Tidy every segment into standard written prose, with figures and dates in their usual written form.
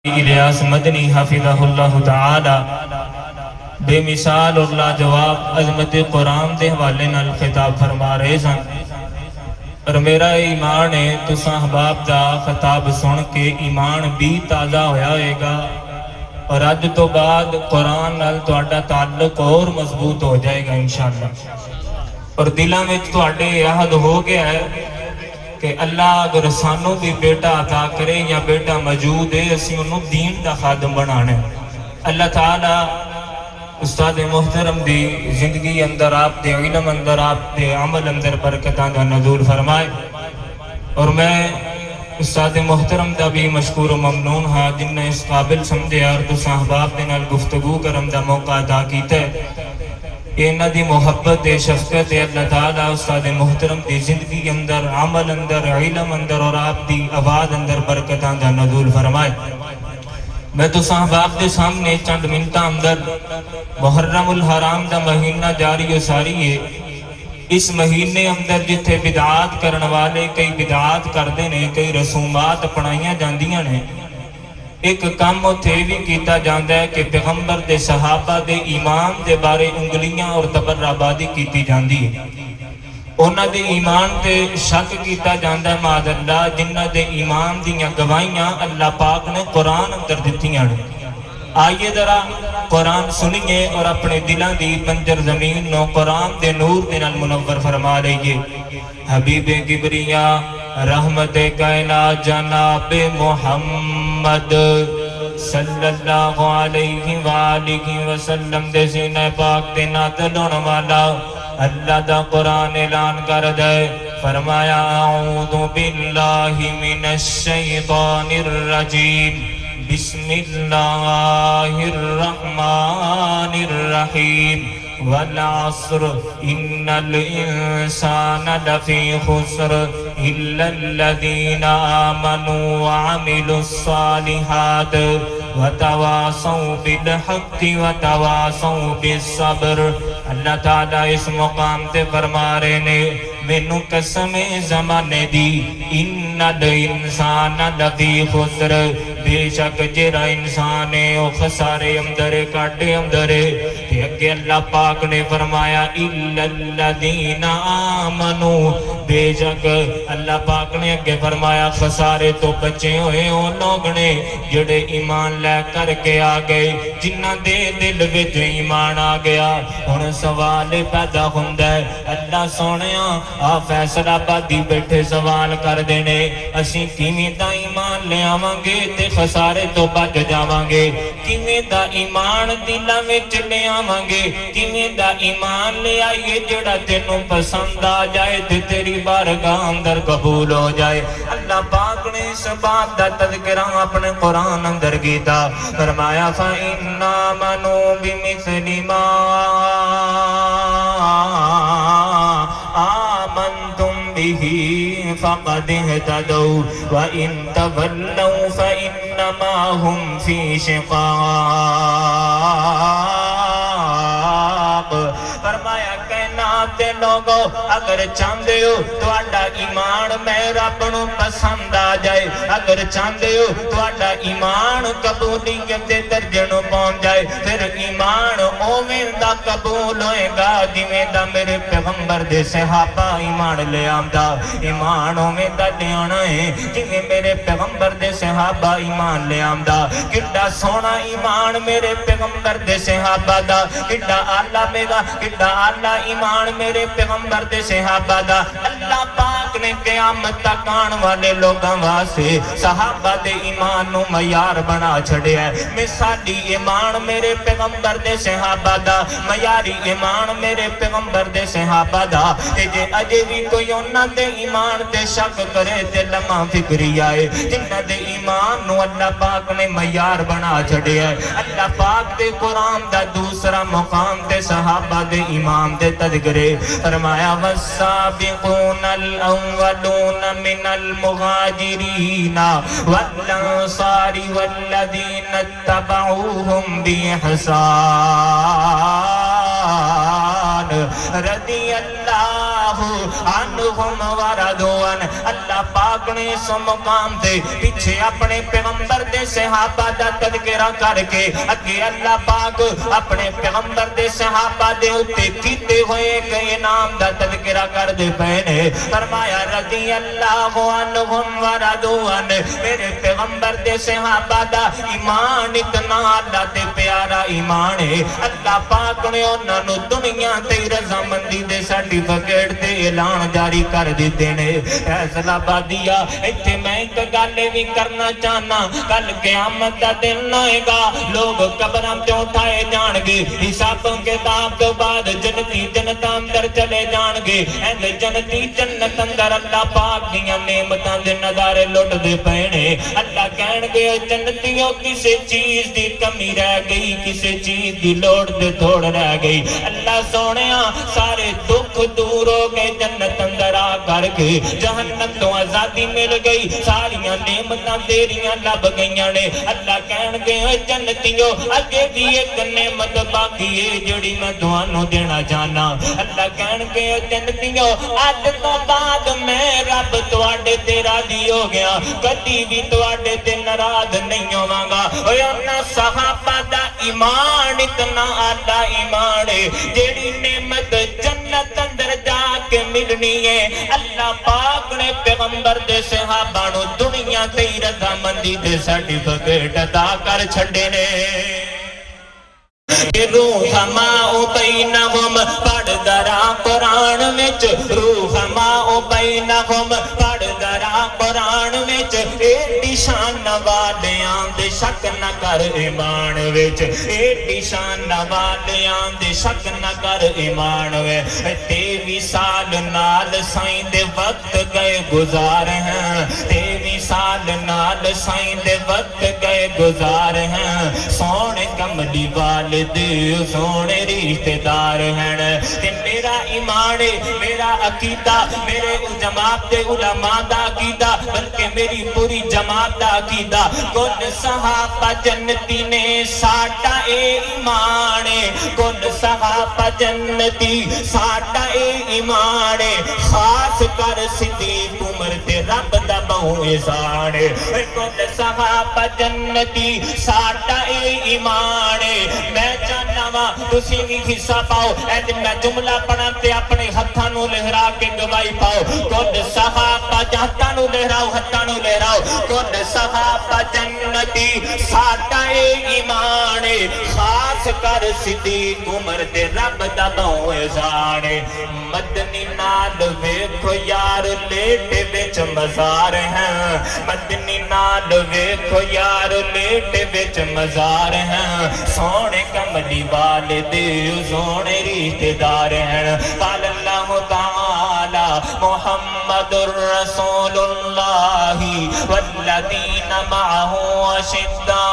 الیاس مدنی حفظہ اللہ تعالی بے مثال اور لاجواب عظمت قرآن دے حوالے نال خطاب فرما رہے سن اور میرا ایمان ہے تساں احباب دا خطاب سن کے ایمان بھی تازہ ہویا ہوئے گا اور اج تو بعد قرآن نال تہاڈا تعلق اور مضبوط ہو جائے گا انشاءاللہ اور دلاں وچ تہاڈے عہد ہو گیا ہے کہ اللہ اگر سانو بھی بیٹا عطا کرے یا بیٹا موجود ہے اسی انہوں دین دا خادم بنانے اللہ تعالیٰ استاد محترم دی زندگی اندر آپ دے علم اندر آپ دے عمل اندر برکتاں دا نزول فرمائے اور میں استاد محترم دا بھی مشکور و ممنون ہاں جن نے اس قابل سمجھے اور تساں احباب دے نال گفتگو کرم دا موقع عطا کیتا ہے انہاں دی محبت شفقت اللہ تعالیٰ استاد محترم دی زندگی اندر عمل اندر علم اندر اور آپ دی آواز اندر برکتاں دا نزول فرمائے میں تو صحاباب دے سامنے چند منٹاں اندر محرم الحرام دا مہینہ جاری و ساری ہے اس مہینے اندر جتھے بدعات کرن والے کئی بدعات کردے نے کئی رسومات اپنائیاں جاندیاں نے ایک کام اتھے بھی کیتا جاندہ ہے کہ پیغمبر دے صحابہ دے ایمان دے بارے انگلیاں اور تبرآبادی کیتی جاندی ہے انہاں دے ایمان دے شک کیتا جاندہ ہے معاذ اللہ جنہ دے ایمان دیاں گواہیاں اللہ پاک نے قرآن اندر دیتیاں نے آئیے ذرا قرآن سنیے اور اپنے دلوں دی بنجر زمین نو قرآن دے نور دے نال منور فرما رہیے حبیب کبریا رحمت کائنات جناب محمد صلی اللہ علیہ وآلہ وسلم دے سینہ پاک دے نازلون والا اللہ دا قرآن اعلان کر دے فرمایا اعوذ باللہ من الشیطان الرجیم بسم اللہ الرحمن الرحیم والعصر ان الانسان لفی خسر الا الذین آمنوا وعملوا الصالحات وتواصوا بالحق وتواصوا بالصبر اللہ تعالیٰ اس مقام تے فرما رہے نے مینوں قسم زمانے دی ان الانسان لفی خسر بے شک جرا انسان ہے او خسارے اندر کاٹے اندر تے اگے اللہ پاک نے فرمایا الا الذین آمنوا بے شک اللہ پاک نے اگے فرمایا خسارے تو بچے ہوئے او لوگ نے جڑے ایمان لے کر کے آ گئے جنہ دے دل وچ ایمان آ گیا ہن سوال پیدا ہوندا ہے اللہ سونیا آ فیصلہ بادی بیٹھے سوال کر دینے اسی کیویں دا ایمان لے آواں گے تے خسارے تو بچ جاواں گے کیویں دا ایمان دلاں وچ لے آواں گے کیویں دا ایمان لے آئیے جڑا تینوں پسند آ جائے تے تیری بارگاہ اندر قبول ہو جائے اللہ پاک نے اس بات دا تذکرہ اپنے قرآن اندر کیتا فرمایا فَإِنَّا آمَنُوا بِمِثْلِ مَا آمنتم به فقد اهتدوا وإن تولوا فإنما هم في شقاق فرمایا کائنات دے لوگو اگر چاندے ہو تو اڈا ایمان میں رب نو پسند آ جائے اگر چاندے ہو تو اڈا ایمان قبولیت دے درجے نو پہنچ جائے پھر ایمان اوویں دا قبول ہوئے گا جویں دا میرے پیغمبر دے صحابہ ایمان لے آندا ایمان اوویں دا لے آنا ہے جویں میرے پیغمبر دے صحابہ ایمان لے آندا کڈا سونا ایمان میرے پیغمبر دے صحابہ دا کڈا اعلیٰ میرا کڈا اعلیٰ ایمان میرے پیغمبر دے صحابہ دا اللہ پاک نے قیامت تک آن والے لوگاں واسطے صحابہ دے ایمان نو معیار بنا چھڑیا ہے مثالی ایمان میرے پیغمبر دے صحابہ دا معیاری ایمان میرے پیغمبر دے صحابہ دا جے اجے بھی کوئی انہاں دے ایمان تے شک کرے تے لمحہ فکری آئے جنہاں دے ایمان نو اللہ پاک نے معیار بنا چھڑیا ہے اللہ پاک دے قرآن دا دوسرا مقام تے صحابہ دے ایمان دے تذکرے فرمایا والسابقون الاولون من المغاجرین والانصار والذین اتبعوهم بإحسان رضی اللہ اللہ عنہم ورضوان اللہ پاک نے اس مقام دے پیچھے اپنے پیغمبر دے صحابہ دا تذکرہ کر کے اگے اللہ پاک اپنے پیغمبر دے صحابہ دے اتے کیتے ہوئے کئی نام دا تذکرہ کر دے پہنے فرمایا رضی اللہ عنہم ورضوان میرے پیغمبر دے صحابہ دا ایمان اتنا اللہ تے پیارا ایمان ہے اللہ پاک نے انہاں نو دنیا تے رضامندی دے سرٹیفکیٹ تے اعلان جاری کر دیتے نے فیصلہ بادیا ایتھے میں ایک گل بھی کرنا چاہنا کل قیامت دا دن آئے گا لوگ قبراں تے اٹھائے جان گے حساب کتاب تو بعد جنتی جنت اندر چلے جان گے اند جنتی جنت اندر اللہ پاک دیاں نعمتاں دے نظارے لٹ دے پینے اللہ کہن گے جنتیوں کسی چیز دی کمی رہ گئی کسی چیز دی لوڑ دے تھوڑ رہ گئی اللہ سونیا سارے دکھ دور ہو گئے جنت اندر آ کر کے جہنم تو آزادی مل گئی ساریاں نعمتاں تیریاں لب گئیاں نے اللہ کہن گے جنتیوں اگے بھی ایک نعمت باقی ہے جڑی میں تانوں دینا چاہنا اللہ کہن گے جنتیوں اج تو بعد میں رب تواڈے تے راضی ہو گیا کدی بھی تواڈے تے ناراض نہیں ہوواں گا اوے انہاں صحابہ دا ایمان اتنا اعلی ایمان ہے جیڑی نعمت جنت اندر جا کے ملنی ہے اللہ پاک نے پیغمبر دے صحابہ نو دنیا تے رضامندی دے سرٹیفکیٹ عطا کر چھڈے نے روحماء بینہم پڑھ درا قرآن وچ روحماء بینہم پڑھ درا قرآن وچ ایڈی شان والیاں دے شک نہ کر ایمان وچ ایڈی شان والیاں دے شک نہ کر ایمان وچ 23 سال نال سائیں دے وقت گئے گزار ہیں 23 سال نال سائیں دے وقت گئے گزار ہیں سونے کملی والے سونے رشتہ دار ہیں تے میرا ایمان میرا عقیدہ میرے جماعت دے علماء دا عقیدہ بلکہ میری پوری جماعت دا عقیدہ کون صحابہ جنتی نے ساٹا اے ایمان کون صحابہ جنتی ساٹا اے ایمان خاص کر صدیق عمر تے رب دا بہو احسان کون صحابہ جنتی ساٹا اے ایمان میں جاننا وا تسی بھی حصہ پاؤ اے میں جملہ پڑھا تے اپنے ہتھاں نو لہرا کے گواہی پاؤ کون صحابہ ہتھاں نو لہراؤ ہتھاں نو لہراؤ کون صحابہ جنتی ساڈا اے ایمان خاص کر صدیق عمر تے رب دا بہو احسان مدنی نال ویکھو یار لیٹے وچ مزار ہیں مدنی نال ویکھو یار لیٹے وچ مزار ہیں سونے کملی والے دے سونے رشتہ دار ہیں قال اللہ تعالی محمد رسول اللہ والذین معہ اشداء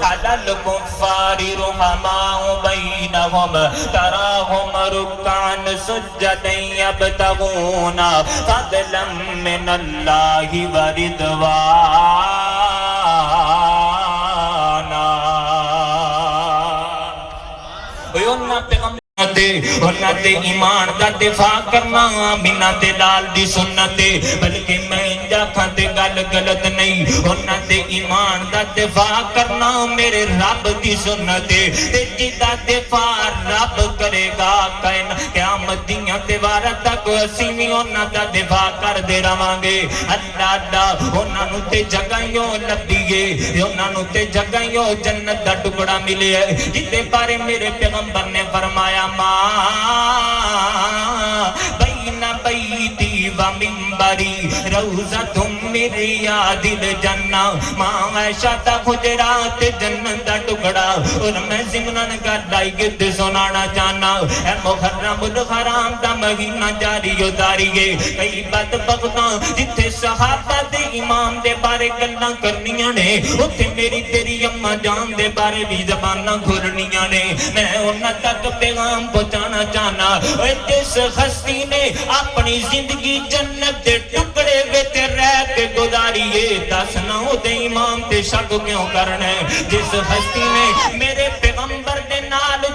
علی الکفار رحماء بینہم تراہم رکعا سجدا یبتغون فضلا من اللہ ورضوانا انہاں تے ایمان دا دفاع کرنا بنا تے لال دی سنت بلکہ میں جاکھاں تے گل غلط نہیں انہاں تے ایمان دا دفاع کرنا میرے رب دی سنت تے جدا دفاع رب کرے گا قیامت دیاں تیوارا تک اسی بھی انہاں دا دفاع کر دے رہاں گے اللہ اللہ انہاں نو تے جگہیوں لبھیے انہاں نو تے جگہیوں جنت دا ٹکڑا ملے جتے بارے میرے پیغمبر نے فرمایا بین بیتی و منبری روزہ من ریاض الجنہ ماں عائشہ تا خجرات جنت دا ٹکڑا اور میں زمنان گردائی گد سنانا چاہنا اے محرم الحرام دا مہینہ جاری و داری ہے کئی بدبختاں جتھے صحابہ دے امام دے بارے گلاں کرنیاں نے اتھے میری تیری اماں جان دے بارے بھی زباناں کھرنیاں نے میں انہاں تک پیغام پہنچانا چاہنا اے جس ہستی نے اپنی زندگی جنت دے ٹکڑے وچ رہ کے گزاریے دس نہ دے امام تے شک کیوں کرنا ہے جس ہستی نے میرے پیغمبر دے نال